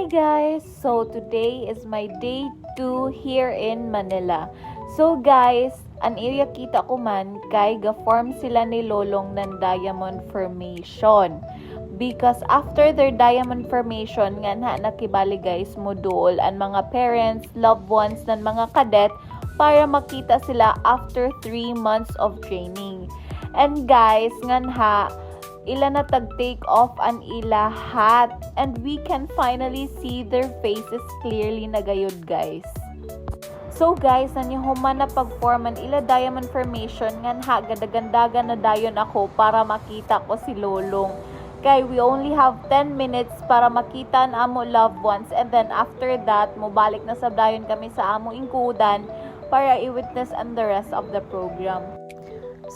Hi guys! So today is my day 2 here in Manila. So guys, an area kita ko man kay ga-form sila ni Lolong ng diamond formation. Because after their diamond formation nga nakibali guys mo dool ang mga parents, loved ones ng mga cadet para makita sila after 3 months of training. And guys, ila na tag-take off an ila hat and we can finally see their faces clearly na gayud guys. So guys, human na pag-forman ila diamond formation gadagandagan na dayon ako para makita ko si Lolong. Kay we only have 10 minutes para makita ang amo loved ones and then after that, mobalik na sa dayon kami sa amo ingkudan para i-witness and the rest of the program.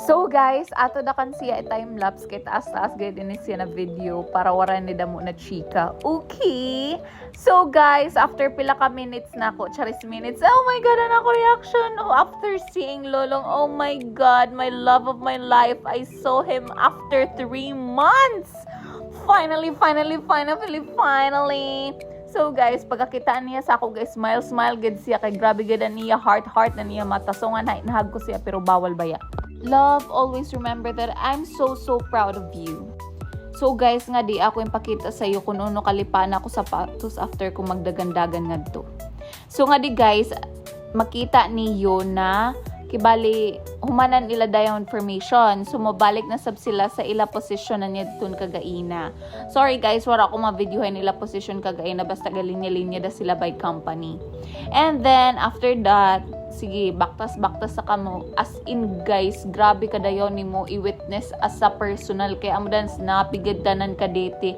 So guys, ato da kan siya time-lapse kay taas-taas gayud ini siya na video para waran ni damo na chika. Okay? So guys, after pila ka minutes na ko, charis minutes, oh my god, ano ako reaction? Oh, after seeing Lolong, oh my god, my love of my life, I saw him after 3 months! Finally! So guys, pagkakitaan niya sa ako guys, smile gid siya kay grabe gid niya, heart na niya mata. So nga nahag ko siya pero bawal baya. Love, always remember that I'm so proud of you. So guys, nga di ako yung pakita sa iyo kung ano kalipan ako sapatos after ko magdagandagan ngadto. So nga di guys, makita niyo na kibali humanan ila diamond formation. So mabalik na sab sila sa ila position na niya dun kagaina. Sorry guys, wala ko ma-videohan ila position kagaina basta galinya-linya da sila by company. And then after that, sige, baktas sa kamo. As in guys, grabe kadayon nimo i-witness as a personal kay amo dan napigadanan kadete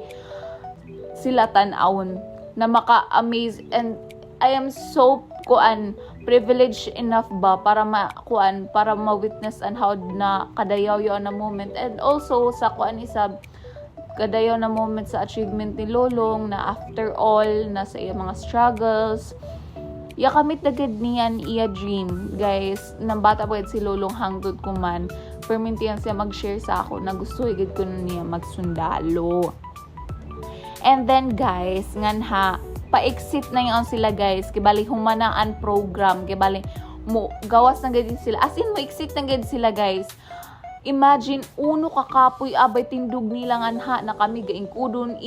sila tan-awon na maka-amaze and I am so privileged enough ba para ma-witness and how na kadayaw yon na moment and also sa isab kadayaw na moment sa achievement ni Lolong na after all nasa iya mga struggles ya kamit dagad niyan iya dream guys nang bata pa si Lolong hangtod ko man permintiyan siya mag-share sa ako na gusto higit ko niya magsundalo. And then guys pa-exit na yon sila guys kibali humana ang program kibali mo gawas na gid sila as in mo exit na gid sila guys. Imagine uno kakapoy abay tindog nila na kami gaingkudon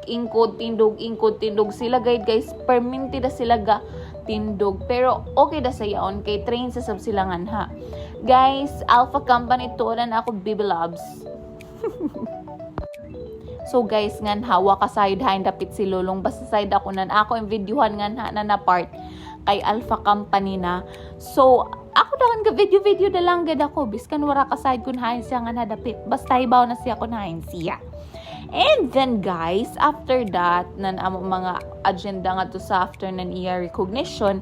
ingkod tindog sila guys perminti da sila ga tindog pero okay da sa yaon kay train sa sab sila guys. Alpha company to na ako baby loves. So guys, hawa ka side hain dapit si Lolong basta side ako ako yung videohan na part kay Alpha Company na. So ako dahan ka video da lang gid ako biskan wara ka side kun hain siya dapit basta ibaw na siya kun hain siya. And then guys, after that nan amo mga agenda nga to sa after nan iya recognition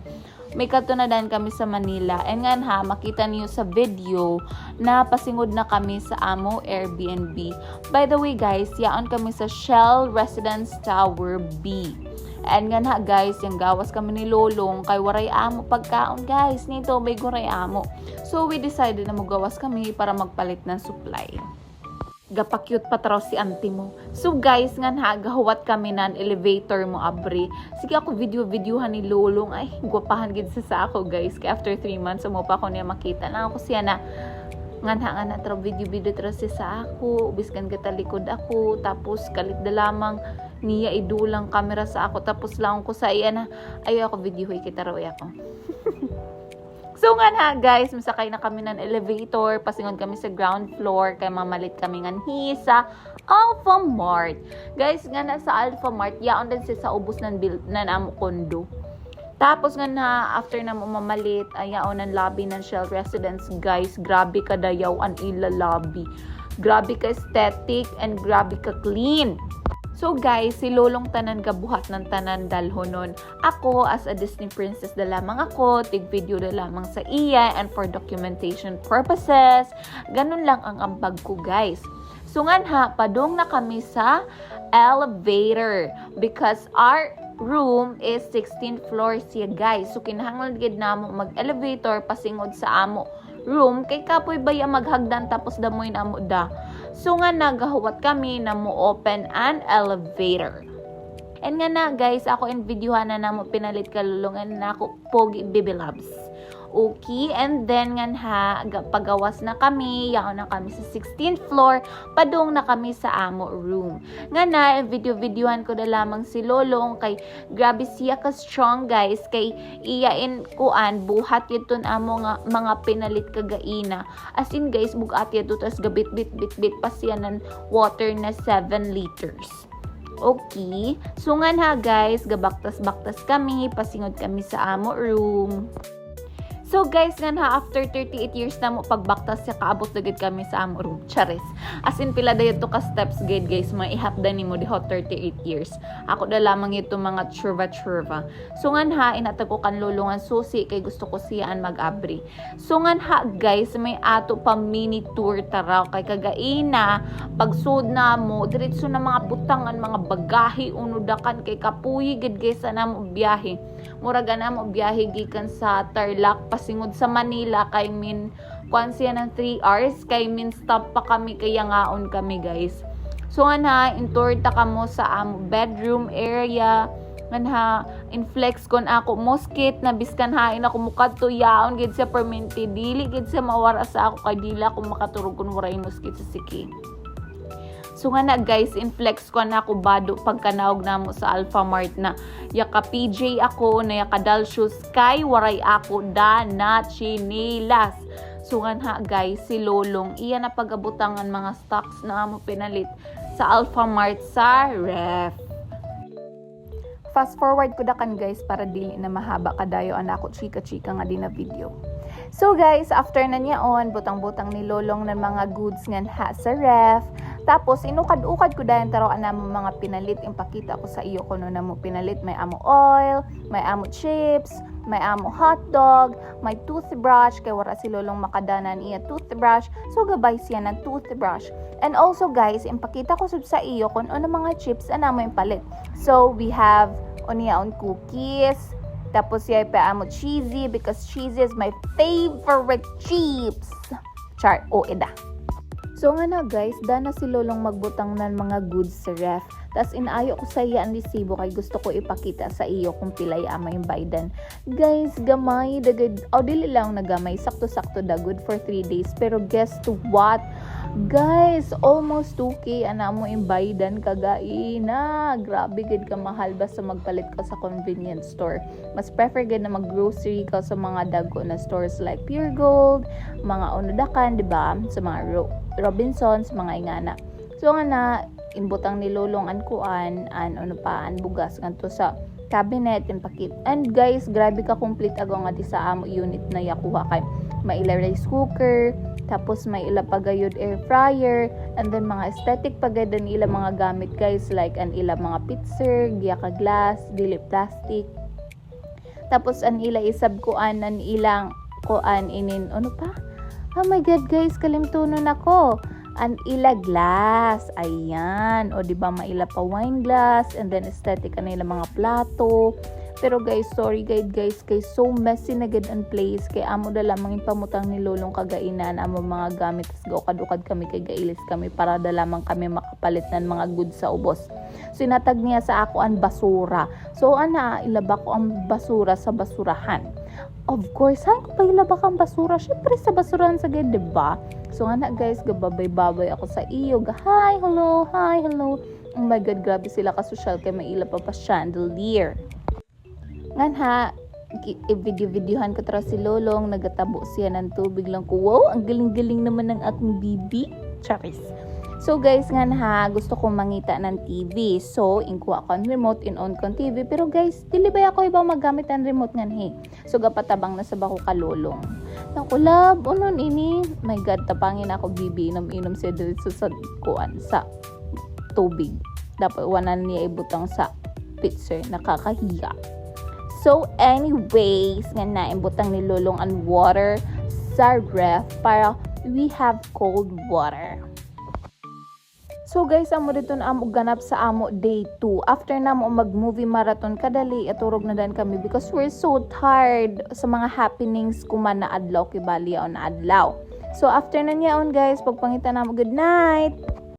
may katunadan kami sa Manila and makita niyo sa video na pasingod na kami sa amo Airbnb. By the way guys, yaon kami sa Shell Residence Tower B. And guys, yung gawas kami ni Lolong kay waray amo pagkaon guys nito may guray amo. So we decided na magawas kami para magpalit ng supply. Gapakyut patraw si auntie mo. So guys, gahuwat kami nan elevator mo abri. Sige ako videohan ni Lolong. Ay, gwapahan gid sa ako guys. Kaya after 3 months, mo pa ako niya makita na ako siya na traw video traw siya sa ako. Biskan katalikod ako. Tapos kalit da lamang niya idulang camera sa ako. Tapos lang ko sa iya na ayo ako videohay kita raw ako. So guys, masakay na kami ng elevator, pasingon kami sa ground floor, kay mamalit kami sa Alpha Mart. Guys, sa Alpha Mart, yaon din siya sa ubos ng amo kondo. Tapos after na mamalit, ayaon ng lobby ng Shell Residence, guys, grabe ka dayaw ang ila lobby. Grabe ka aesthetic and grabe ka clean. So guys, si Lolong tanan gabuhat ng tanan dalhonon. Ako as a Disney princess da lamang ako, tig video da lamang sa iya and for documentation purposes. Ganun lang ang ambag ko guys. So padong na kami sa elevator because our room is 16th floor siya guys. So kinahanglan gid namo mag-elevator pasingod sa amo room kay kapoy baya maghagdan tapos damoy namo da. So nagahuwat kami na mo open an elevator. And nga na guys, ako in videohan na namo pinalit kalulungan na ako pogi baby loves. Okay, and then nga pagawas na kami, yaon na kami sa 16th floor, padung na kami sa amo room. Nga na, video-videohan ko na lamang si Lolong, kay grabe siya ka strong guys, kay iyain kuan, buhat yun amo nga mga pinalit kagaina. As in guys, bugat yun, tas gabit-bit-bit pa siya ng water na 7 liters. Okay, so nga guys, gabaktas-baktas kami, pasingod kami sa amo room. So guys, nga after 38 years na mo pagbaktas siya, kaabot dagad kami sa amo room. Charis. As in, pila dayon to ka steps gid guys, maihapda ni mo diho 38 years. Ako na lamang ito mga churva. So nga inatag ko kan lulungan susi, kay gusto ko siyaan mag-abri. So nga guys, may ato pa mini tour taraw, kay kagaina, pagsud na mo, diretso na mga butangan, mga bagahe, unudakan, kay kapuyi gid guys na mo biyahe. Muraga na mo biyahe gikan sa Tarlac pasingod sa Manila, kay kuan siya ng 3 hours, kay stop pa kami, kaya ngaon kami guys. So nga intour ta kamo sa bedroom area, nga inflex kon ako mosquito na biskan hain ako mukadto yaon gid sa permente, dili gid sa mawara sa ako, kay dila ako makaturog kun waray mosquito sa siki. So nga guys, inflex ko na ako bado pagkanawag na mo sa Alpha Mart na yaka PJ ako, na yaka dal shoes, kay waray ako na chinilas. So nga guys, si Lolong, iya na pagabutangan mga stocks na mo pinalit sa Alpha Mart sa ref. Fast forward ko dakan guys, para dili na mahaba kadayo ana ako chika-chika nga din na video. So guys, after na niyaon, butang-butang ni Lolong ng mga goods nga sa ref. Tapos, inukad-ukad ko dahil taroan na mo mga pinalit. Impakita ko sa iyo kung na mo pinalit. May amo oil, may amo chips, may amo hotdog, may toothbrush. Kaya wala si Lolong makadanan iya toothbrush. So, gabay siya ng toothbrush. And also guys, impakita ko sa iyo kung ano mga chips na mo yung palit. So, we have onion cookies. Tapos, siya pa amo cheesy because cheesy is my favorite chips. Char, eda. So nga na guys, dana si Lolong magbutang ng mga goods sa ref. Tas inaayo ko sa iya ang resibo, kay gusto ko ipakita sa iyo kung pilay ama yung baydan. Guys, gamay dagad. Dili lang na gamay, sakto-sakto da good for 3 days. Pero guess to what? Guys, almost 2K ana mo yung baydan kagaina. Grabe gid ka mahal basta magpalit ka sa convenience store. Mas prefer gid na mag-grocery ka sa mga dago na stores like Pure Gold, mga Unodakan, di ba? Sa mga Robinsons, mga ingana. So nga na, inbutang ni Lolong an kuan, an bugas nganto sa cabinet, impakit. And guys, grabe ka complete agaw nga di sa amo unit na yakuha kay maila rice cooker, tapos may ila pagayod air fryer, and then mga aesthetic pagayod nila mga gamit guys, like an ila mga pitser, giya ka glass, dili plastic. Tapos an ila isab kuan an ilang kuan inin pa? Oh my god guys, kalimtunon ako. An ila glass. Ayan. O diba maila pa wine glass, and then aesthetic an ila mga plato. Pero guys, sorry guys, kay so messy na gid ang place, kay amo da lamang pamutang ni Lolong kagainan amo mga gamit, tas gaukad-ukad kami kay gailis kami para da lamang kami makapalit ng mga goods sa ubos. Sinatag niya sa ako ang basura. So ana, ilaba ko ang basura sa basurahan. Of course, saan ko pa ilabak ang basura? Syempre sa basurahan sa gid, diba? So nga na guys, gababay-babay ako sa iyo. Hi, hello. Oh my god, grabe sila ka-social, kay may ila pa chandelier. Nga i-video-videohan ko tara si Lolong, nagatabo siya ng tubig lang ko. Wow, ang galing-galing naman ng aking bibi. Charis. So guys, nga gusto kong mangita ng TV. So, inkuha ko ang remote, in-on ko ang TV. Pero guys, dili ba ako ibang magamit ang remote nga So, gapatabang na sa bako ka Lolong. Nakulab, unon ini. My God, tapangin ako bibi, inom siya dito sa kuan, sa tubig. Dapat wanan niya ibutang sa pitcher, nakakahiya. So, anyways, nga imbutang ni Lolong ang water sa ref para we have cold water. So guys, amo dito na amo ganap sa amo day 2. After na mo mag-movie marathon, kadali aturog na dan kami because we're so tired sa mga happenings kuman na adlaw, kibali on adlaw. So after na niya on guys, pagpangita na mo good night.